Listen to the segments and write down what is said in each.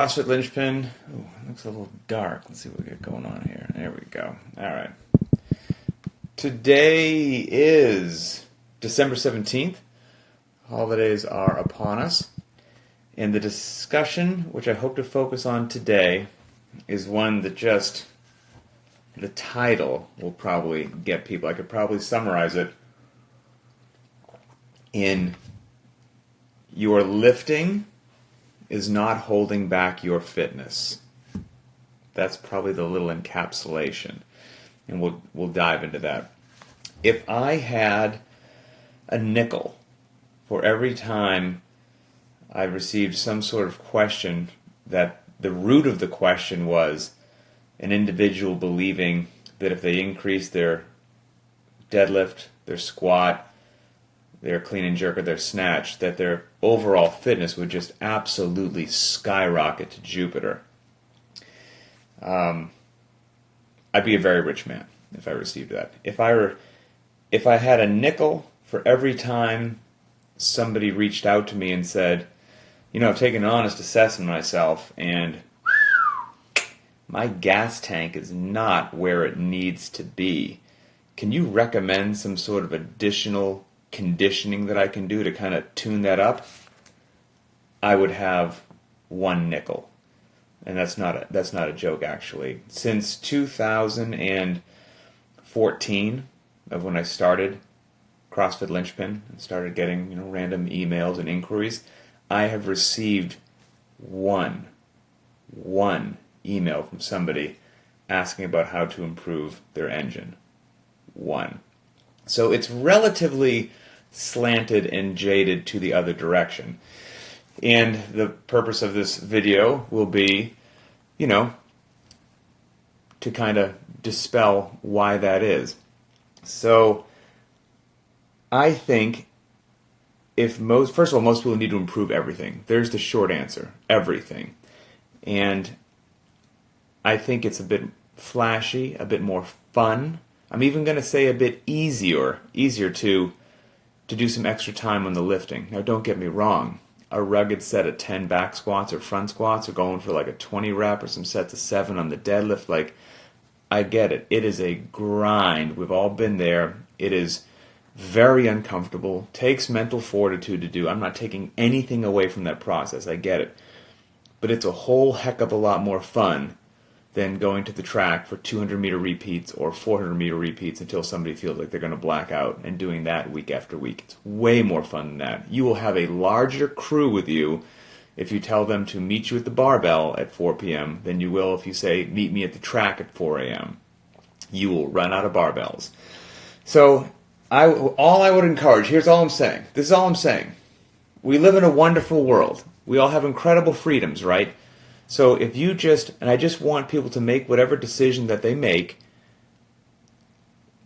CrossFit Linchpin. Ooh, it looks a little dark. Let's see what we got going on here. There we go. All right. Today is December 17th. Holidays are upon us. And the discussion, which I hope to focus on today, is one that just, the title will probably get people. I could probably summarize it in your lifting is not holding back your fitness. That's probably the little encapsulation, and we'll dive into that. If I had a nickel for every time I received some sort of question that the root of the question was an individual believing that if they increase their deadlift, their squat, their clean and jerk, or their snatch, that their overall fitness would just absolutely skyrocket to Jupiter. I'd be a very rich man if I received that. If I had a nickel for every time somebody reached out to me and said, I've taken an honest assessment of myself, and my gas tank is not where it needs to be. Can you recommend some sort of additional conditioning that I can do to kind of tune that up? I would have one nickel. And that's not a joke, actually. Since 2014, of when I started CrossFit Linchpin and started getting random emails and inquiries, I have received one email from somebody asking about how to improve their engine. One. So it's relatively slanted and jaded to the other direction. And the purpose of this video will be, to kind of dispel why that is. So I think first of all, most people need to improve everything. There's the short answer, everything. And I think it's a bit flashy, a bit more fun. I'm even going to say a bit easier to do some extra time on the lifting. Now, don't get me wrong. A rugged set of 10 back squats or front squats, or going for like a 20 rep or some sets of 7 on the deadlift, I get it. It is a grind. We've all been there. It is very uncomfortable. Takes mental fortitude to do. I'm not taking anything away from that process. I get it. But it's a whole heck of a lot more fun than going to the track for 200-meter repeats or 400-meter repeats until somebody feels like they're going to black out, and doing that week after week. It's way more fun than that. You will have a larger crew with you if you tell them to meet you at the barbell at 4 p.m. than you will if you say, meet me at the track at 4 a.m. You will run out of barbells. So all I would encourage, here's all I'm saying. This is all I'm saying. We live in a wonderful world. We all have incredible freedoms, right? So if you and I just want people to make whatever decision that they make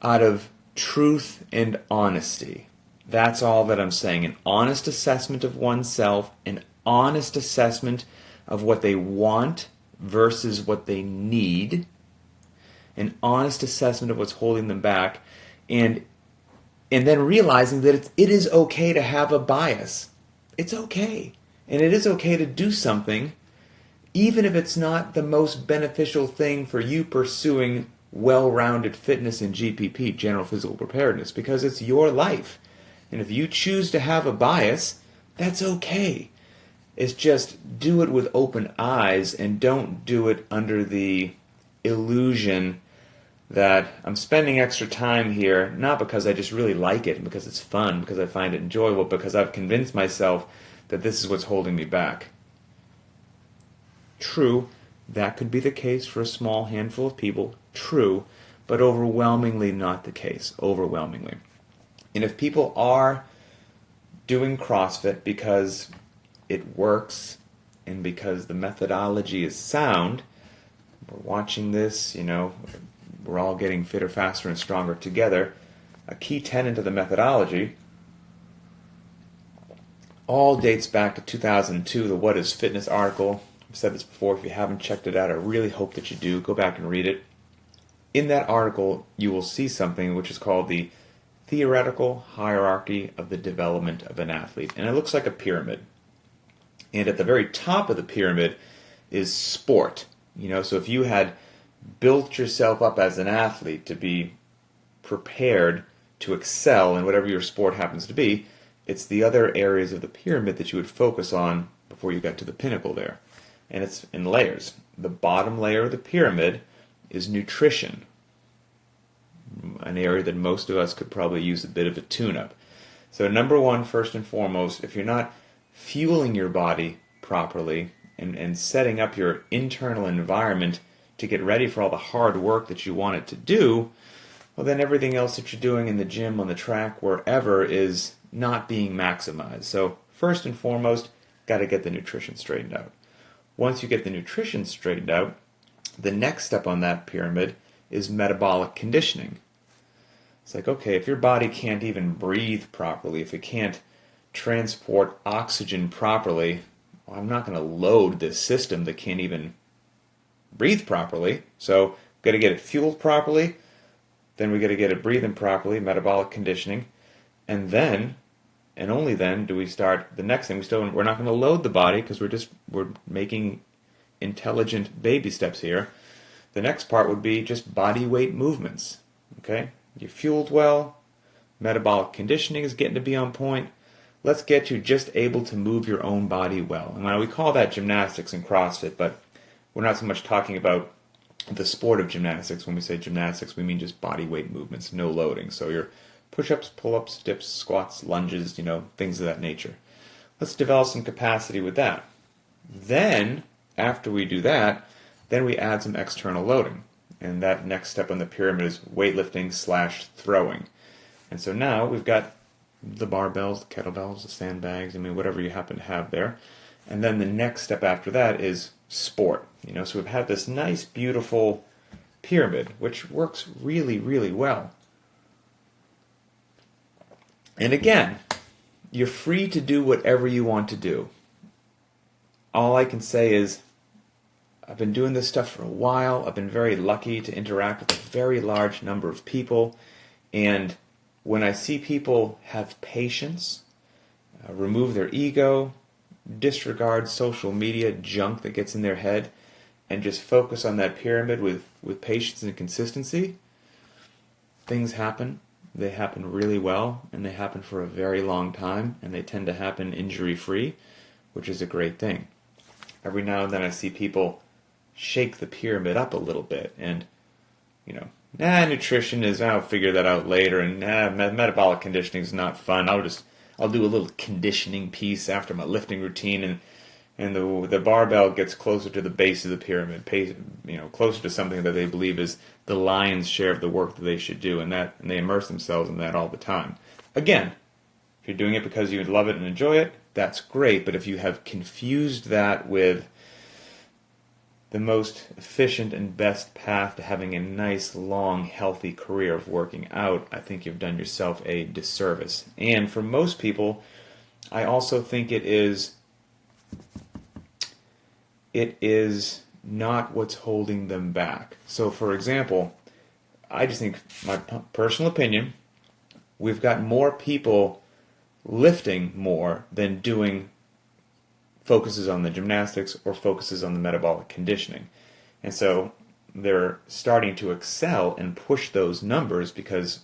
out of truth and honesty. That's all that I'm saying. An honest assessment of oneself, an honest assessment of what they want versus what they need, an honest assessment of what's holding them back, and then realizing that it is okay to have a bias. It's okay. And it is okay to do something even if it's not the most beneficial thing for you pursuing well-rounded fitness and GPP, general physical preparedness, because it's your life. And if you choose to have a bias, that's okay. It's just do it with open eyes, and don't do it under the illusion that I'm spending extra time here, not because I just really like it, because it's fun, because I find it enjoyable, because I've convinced myself that this is what's holding me back. True, that could be the case for a small handful of people. True, but overwhelmingly not the case. Overwhelmingly. And if people are doing CrossFit because it works and because the methodology is sound, we're watching this, we're all getting fitter, faster, and stronger together. A key tenet of the methodology all dates back to 2002, the What is Fitness article. I've said this before. If you haven't checked it out, I really hope that you do. Go back and read it. In that article, you will see something which is called the theoretical hierarchy of the development of an athlete. And it looks like a pyramid. And at the very top of the pyramid is sport. So if you had built yourself up as an athlete to be prepared to excel in whatever your sport happens to be, it's the other areas of the pyramid that you would focus on before you got to the pinnacle there. And it's in layers. The bottom layer of the pyramid is nutrition, an area that most of us could probably use a bit of a tune-up. So number one, first and foremost, if you're not fueling your body properly and setting up your internal environment to get ready for all the hard work that you want it to do, well, then everything else that you're doing in the gym, on the track, wherever, is not being maximized. So first and foremost, got to get the nutrition straightened out. Once you get the nutrition straightened out, the next step on that pyramid is metabolic conditioning. It's like, okay, if your body can't even breathe properly, if it can't transport oxygen properly, well, I'm not going to load this system that can't even breathe properly. So we've got to get it fueled properly, then we got to get it breathing properly, metabolic conditioning, and then, and only then, do we start the next thing. We're not going to load the body because we're making intelligent baby steps here. The next part would be just body weight movements. Okay, you're fueled well, metabolic conditioning is getting to be on point. Let's get you just able to move your own body well. And now we call that gymnastics and CrossFit, but we're not so much talking about the sport of gymnastics. When we say gymnastics, we mean just body weight movements, no loading. So your push-ups, pull-ups, dips, squats, lunges, things of that nature. Let's develop some capacity with that. Then, after we do that, then we add some external loading. And that next step on the pyramid is weightlifting / throwing. And so now we've got the barbells, the kettlebells, the sandbags, whatever you happen to have there. And then the next step after that is sport. So we've had this nice, beautiful pyramid, which works really, really well. And again, you're free to do whatever you want to do. All I can say is, I've been doing this stuff for a while. I've been very lucky to interact with a very large number of people. And when I see people have patience, remove their ego, disregard social media junk that gets in their head, and just focus on that pyramid with patience and consistency, things happen. They happen really well, and they happen for a very long time, and they tend to happen injury-free, which is a great thing. Every now and then I see people shake the pyramid up a little bit, and, nutrition is, I'll figure that out later, and metabolic conditioning is not fun. I'll do a little conditioning piece after my lifting routine, and the barbell gets closer to the base of the pyramid, closer to something that they believe is the lion's share of the work that they should do, and they immerse themselves in that all the time. Again, if you're doing it because you love it and enjoy it, that's great, but if you have confused that with the most efficient and best path to having a nice, long, healthy career of working out, I think you've done yourself a disservice. And for most people, I also think it is not what's holding them back. So, for example, I just think, my personal opinion, we've got more people lifting more than doing focuses on the gymnastics or focuses on the metabolic conditioning. And so they're starting to excel and push those numbers because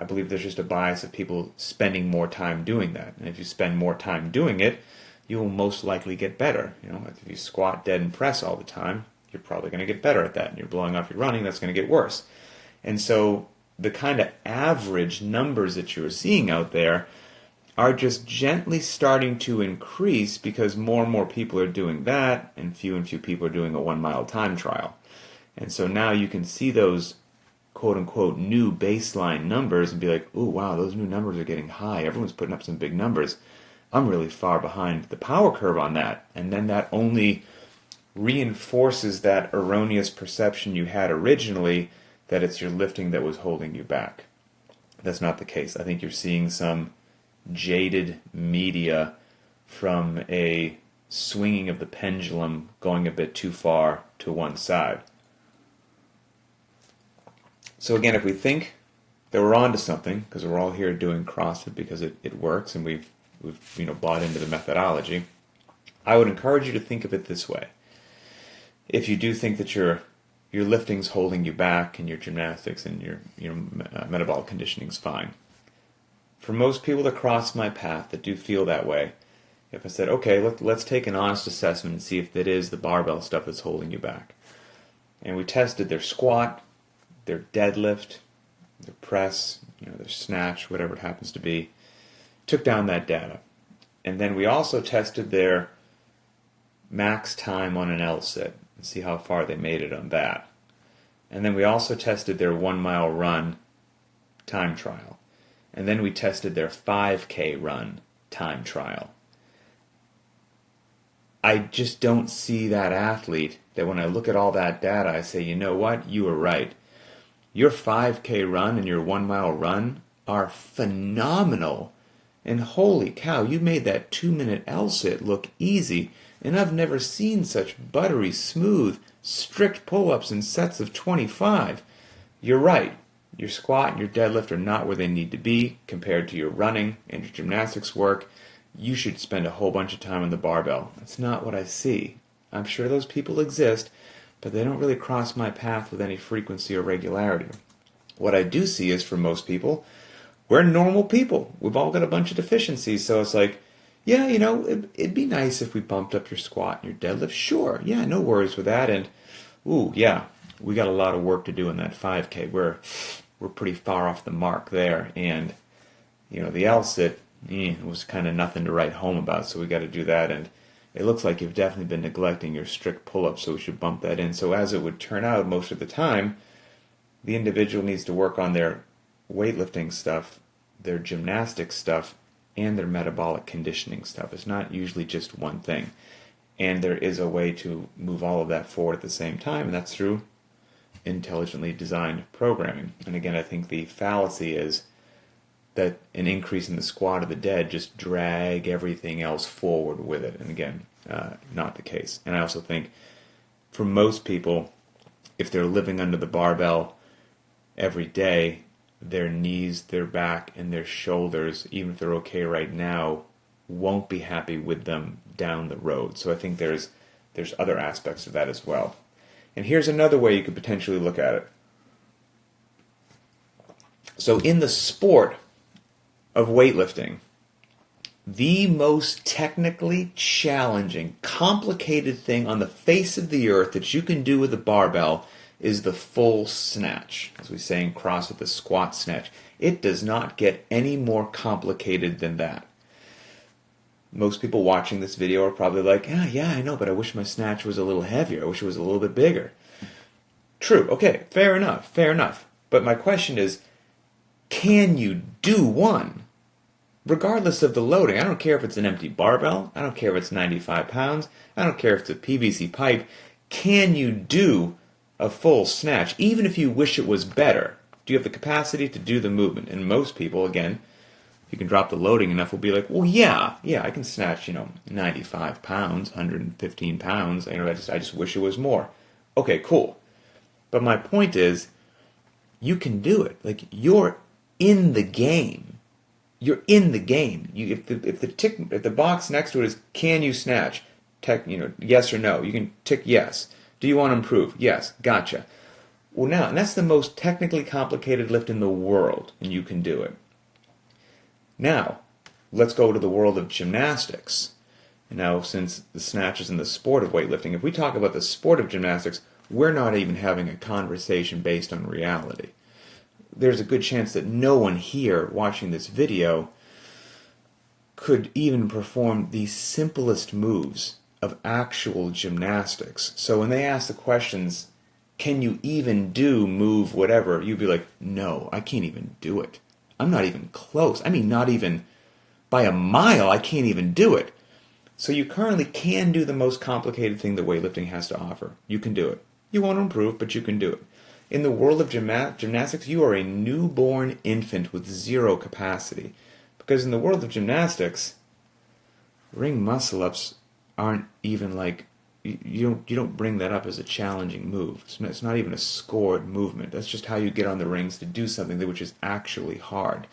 I believe there's just a bias of people spending more time doing that. And if you spend more time doing it, you will most likely get better. If you squat, dead, and press all the time, you're probably going to get better at that. And you're blowing off your running, that's going to get worse. And so the kind of average numbers that you're seeing out there are just gently starting to increase because more and more people are doing that, and few people are doing a 1 mile time trial. And so now you can see those quote-unquote new baseline numbers and be like, ooh, wow, those new numbers are getting high. Everyone's putting up some big numbers. I'm really far behind the power curve on that. And then that only reinforces that erroneous perception you had originally that it's your lifting that was holding you back. That's not the case. I think you're seeing some jaded media from a swinging of the pendulum going a bit too far to one side. So again, if we think that we're onto something, because we're all here doing CrossFit because it works and we've bought into the methodology, I would encourage you to think of it this way. if you do think that your lifting's holding you back and your gymnastics and your metabolic conditioning's fine. For most people that cross my path that do feel that way, if I said, okay, let's take an honest assessment and see if it is the barbell stuff that's holding you back. And we tested their squat, their deadlift, their press, their snatch, whatever it happens to be. Took down that data. And then we also tested their max time on an L-sit and see how far they made it on that. And then we also tested their 1 mile run time trial. And then we tested their 5K run time trial. I just don't see that athlete that when I look at all that data, I say, you know what, you were right. Your 5K run and your 1 mile run are phenomenal. And holy cow, you made that 2-minute L-sit look easy. And I've never seen such buttery, smooth, strict pull-ups in sets of 25. You're right. Your squat and your deadlift are not where they need to be compared to your running and your gymnastics work. You should spend a whole bunch of time on the barbell. That's not what I see. I'm sure those people exist, but they don't really cross my path with any frequency or regularity. What I do see is, for most people, we're normal people. We've all got a bunch of deficiencies, so it's like, yeah, it'd be nice if we bumped up your squat and your deadlift. Sure, yeah, no worries with that. And, yeah, we got a lot of work to do in that 5K. We're pretty far off the mark there. And, the L-sit was kind of nothing to write home about, so we got to do that. And it looks like you've definitely been neglecting your strict pull-ups, so we should bump that in. So as it would turn out, most of the time, the individual needs to work on their weightlifting stuff, their gymnastics stuff, and their metabolic conditioning stuff. It's not usually just one thing. And there is a way to move all of that forward at the same time, and that's through intelligently designed programming. And again, I think the fallacy is that an increase in the squat or the dead just drag everything else forward with it. And again, not the case. And I also think for most people, if they're living under the barbell every day, their knees, their back, and their shoulders, even if they're okay right now, won't be happy with them down the road. So I think there's other aspects of that as well. And here's another way you could potentially look at it. So in the sport of weightlifting, the most technically challenging, complicated thing on the face of the earth that you can do with a barbell is the full snatch. As we say in CrossFit, the squat snatch. It does not get any more complicated than that. Most people watching this video are probably like, yeah, I know, but I wish my snatch was a little heavier. I wish it was a little bit bigger. True, okay, fair enough. But my question is, can you do one? Regardless of the loading. I don't care if it's an empty barbell. I don't care if it's 95 pounds. I don't care if it's a PVC pipe. Can you do a full snatch, even if you wish it was better? Do you have the capacity to do the movement? And most people, again, if you can drop the loading enough, will be like, well, yeah, I can snatch, 95 pounds, 115 pounds. I just wish it was more. Okay, cool. But my point is, you can do it. Like, you're in the game. You're in the game. If the box next to it is, can you snatch? Yes or no. You can tick yes. Do you want to improve? Yes. Gotcha. Well, now, and that's the most technically complicated lift in the world, and you can do it. Now, let's go to the world of gymnastics. Now, since the snatch is in the sport of weightlifting, if we talk about the sport of gymnastics, we're not even having a conversation based on reality. There's a good chance that no one here watching this video could even perform the simplest moves of actual gymnastics. So when they ask the questions, can you even do move whatever, you'd be like, no, I can't even do it. I'm not even close. I mean, not even by a mile, I can't even do it. So you currently can do the most complicated thing that weightlifting has to offer. You can do it. You want to improve, but you can do it. In the world of gymnastics, you are a newborn infant with zero capacity. Because in the world of gymnastics, ring muscle-ups aren't even like, you don't bring that up as a challenging move. It's not even a scored movement. That's just how you get on the rings to do something which is actually hard.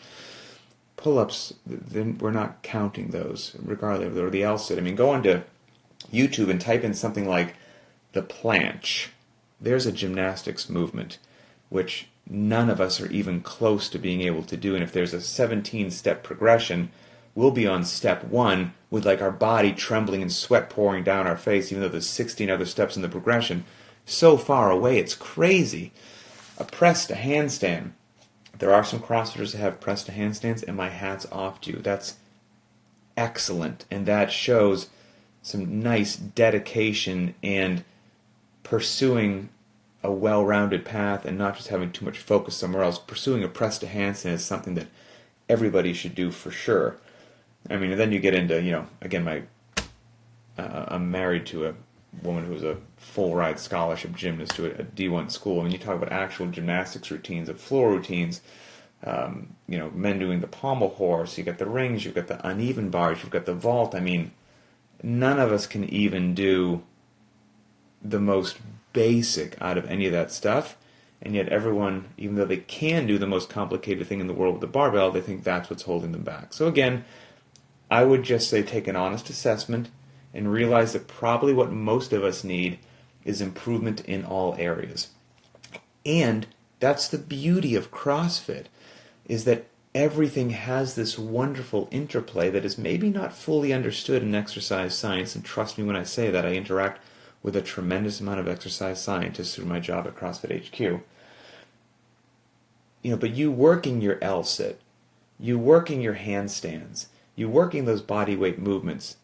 Pull-ups, then we're not counting those, regardless of the L-sit. I mean, go onto YouTube and type in something like the planche. There's a gymnastics movement which none of us are even close to being able to do. And if there's a 17-step progression, we'll be on step 1 with like our body trembling and sweat pouring down our face, even though there's 16 other steps in the progression. So far away, it's crazy. A press to handstand. There are some CrossFitters that have press to handstands, and my hat's off to you. That's excellent, and that shows some nice dedication and pursuing a well-rounded path and not just having too much focus somewhere else. Pursuing a press to handstand is something that everybody should do for sure. I mean, and then you get into, again, I'm married to a woman who's a full-ride scholarship gymnast to a D1 school. I mean, you talk about actual gymnastics routines, of floor routines, men doing the pommel horse, you got the rings, you've got the uneven bars, you've got the vault. I mean, none of us can even do the most basic out of any of that stuff, and yet everyone, even though they can do the most complicated thing in the world with the barbell, they think that's what's holding them back. So again, I would just say take an honest assessment and realize that probably what most of us need is improvement in all areas. And that's the beauty of CrossFit, is that everything has this wonderful interplay that is maybe not fully understood in exercise science, and trust me when I say that, I interact with a tremendous amount of exercise scientists through my job at CrossFit HQ. But you working your L-sit, you working your handstands, you working those body weight movements,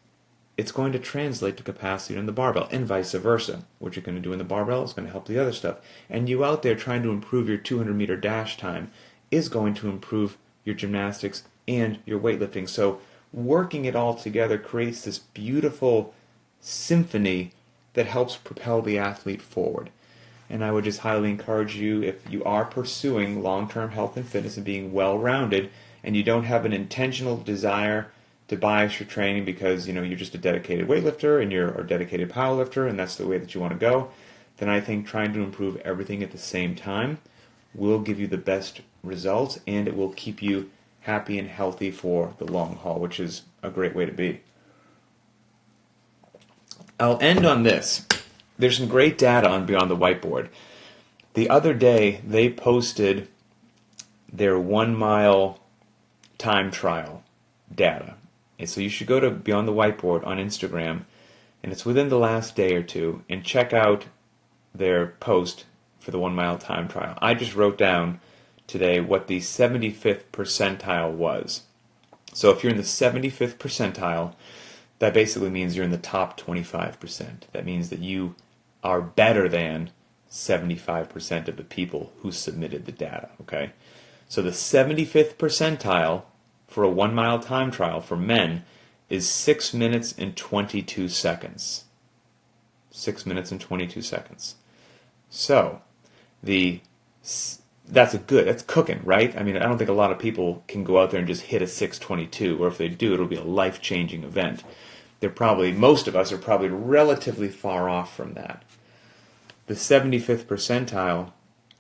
it's going to translate to capacity in the barbell, and vice versa. What you're going to do in the barbell is going to help the other stuff. And you out there trying to improve your 200-meter dash time is going to improve your gymnastics and your weightlifting. So working it all together creates this beautiful symphony that helps propel the athlete forward. And I would just highly encourage you, if you are pursuing long-term health and fitness and being well-rounded, and you don't have an intentional desire to bias your training because you're just a dedicated weightlifter and you're a dedicated powerlifter and that's the way that you want to go, then I think trying to improve everything at the same time will give you the best results, and it will keep you happy and healthy for the long haul, which is a great way to be. I'll end on this. There's some great data on Beyond the Whiteboard. The other day, they posted their 1 mile time trial data. And so you should go to Beyond the Whiteboard on Instagram, and it's within the last day or two, and check out their post for the 1 mile time trial. I just wrote down today what the 75th percentile was. So if you're in the 75th percentile, that basically means you're in the top 25%. That means that you are better than 75% of the people who submitted the data, okay? So the 75th percentile for a 1 mile time trial for men is 6 minutes and 22 seconds. 6 minutes and 22 seconds. So, that's cooking, right? I mean, I don't think a lot of people can go out there and just hit a 6:22, or if they do, it'll be a life-changing event. Most of us are probably relatively far off from that. The 75th percentile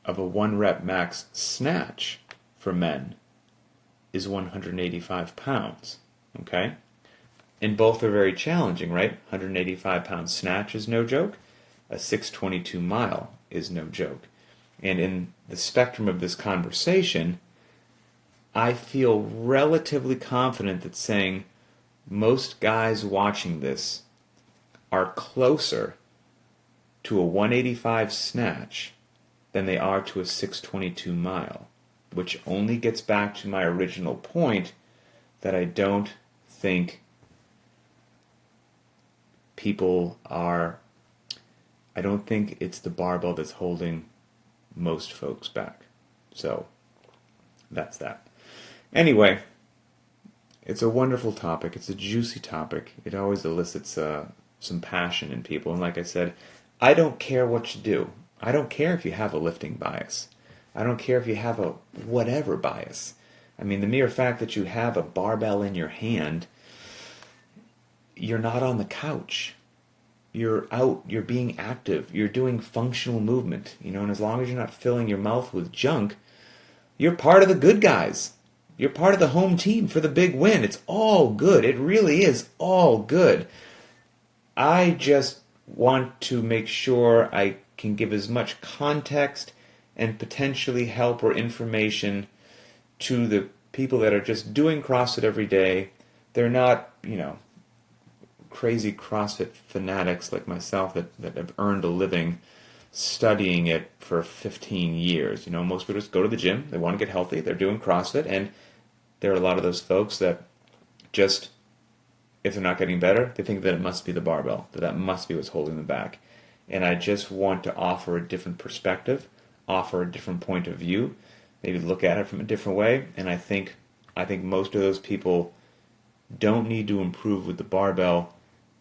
of a 1 rep max snatch for men is 185 pounds, okay? And both are very challenging, right? 185 pound snatch is no joke. A 6:22 mile is no joke. And in the spectrum of this conversation, I feel relatively confident that saying most guys watching this are closer to a 185 snatch than they are to a 6:22 mile, which only gets back to my original point that I don't think I don't think it's the barbell that's holding most folks back. So, that's that. Anyway, it's a wonderful topic. It's a juicy topic. It always elicits some passion in people. And like I said, I don't care what you do. I don't care if you have a lifting bias. I don't care if you have a whatever bias. I mean, the mere fact that you have a barbell in your hand, you're not on the couch. You're out, you're being active, you're doing functional movement, and as long as you're not filling your mouth with junk, you're part of the good guys. You're part of the home team for the big win. It's all good. It really is all good. I just want to make sure I can give as much context and potentially help or information to the people that are just doing CrossFit every day. They're not, crazy CrossFit fanatics like myself that have earned a living studying it for 15 years. Most people just go to the gym, they want to get healthy, they're doing CrossFit, and there are a lot of those folks that just, if they're not getting better, they think that it must be the barbell, that must be what's holding them back. And I just want to offer a different perspective, offer a different point of view, maybe look at it from a different way. And I think most of those people don't need to improve with the barbell.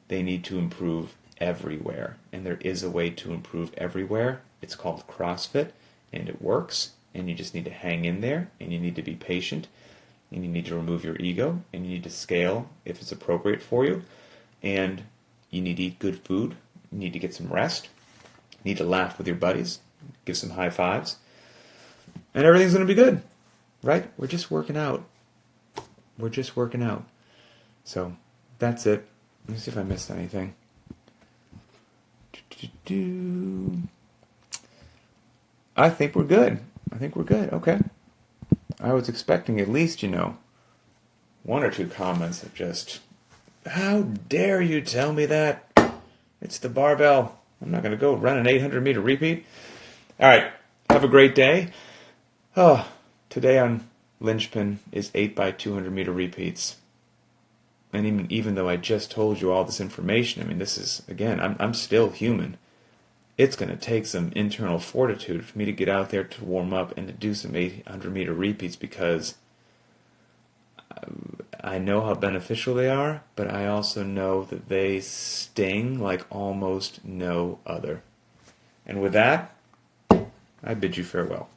They need to improve everywhere. And there is a way to improve everywhere. It's called CrossFit, and it works. And you just need to hang in there, and you need to be patient, and you need to remove your ego, and you need to scale if it's appropriate for you. And you need to eat good food. You need to get some rest. You need to laugh with your buddies. Give some high fives. And everything's going to be good, right? We're just working out. We're just working out. So that's it. Let me see if I missed anything. I think we're good. Okay. I was expecting at least, one or two comments of just, how dare you tell me that? It's the barbell. I'm not going to go run an 800-meter repeat. All right. Have a great day. Today on Linchpin is 8 by 200-meter repeats. And even though I just told you all this information, this is, again, I'm still human. It's going to take some internal fortitude for me to get out there to warm up and to do some 800-meter repeats, because I know how beneficial they are, but I also know that they sting like almost no other. And with that, I bid you farewell.